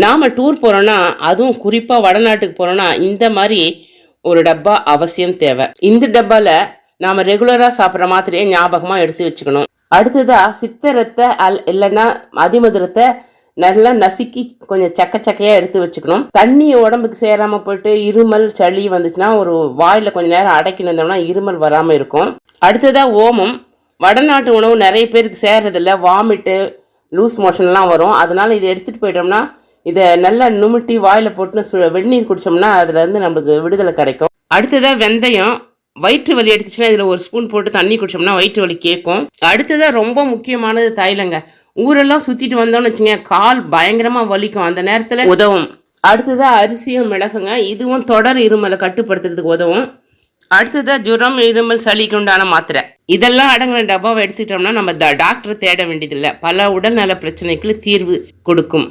நாம் டூர் போகிறோன்னா, அதுவும் குறிப்பாக வடநாட்டுக்கு போகிறோன்னா இந்த மாதிரி ஒரு டப்பா அவசியம் தேவை. இந்த டப்பாவில் நாம் ரெகுலராக சாப்பிட்ற மாத்திரையை ஞாபகமாக எடுத்து வச்சுக்கணும். அடுத்ததாக சித்தரத்தை இல்லைன்னா அதிமதுரத்தை நல்லா நசுக்கி கொஞ்சம் சக்கையாக எடுத்து வச்சுக்கணும். தண்ணி உடம்புக்கு சேராமல் போயிட்டு இருமல் சளி வந்துச்சுன்னா ஒரு வாயில் கொஞ்சம் நேரம் அடக்கி நின்றோம்னா இருமல் வராமல் இருக்கும். அடுத்ததாக ஓமம். வடநாட்டு உணவு நிறைய பேருக்கு சேர்றதில்ல, வாமிட்டு லூஸ் மோஷன்லாம் வரும். அதனால் இதை எடுத்துகிட்டு போயிட்டோம்னா இதை நல்லா நுமிட்டி வாயில் போட்டுன்னு வெந்நீர் குடித்தோம்னா அதுலேருந்து நம்மளுக்கு விடுதலை கிடைக்கும். அடுத்ததாக வெந்தயம். வயிற்று வலி எடுத்துச்சுன்னா இதில் ஒரு ஸ்பூன் போட்டு தண்ணி குடிச்சோம்னா வயிற்று வலி கேட்கும். அடுத்ததாக ரொம்ப முக்கியமானது தைலங்க. ஊரெல்லாம் சுற்றிட்டு வந்தோம்னு வச்சுங்க, கால் பயங்கரமாக வலிக்கும், அந்த நேரத்தில் உதவும். அடுத்ததாக அரிசியும் மிளகுங்க. இதுவும் தொடர் இருமலை கட்டுப்படுத்துறதுக்கு உதவும். அடுத்ததாக ஜுரம் இருமல் சளிக்கு உண்டான மாத்திரை. இதெல்லாம் அடங்கின டப்பாவை எடுத்துட்டோம்னா நம்ம டாக்டரை தேட வேண்டியதில்லை. பல உடல்நல பிரச்சனைக்கு தீர்வு கொடுக்கும்.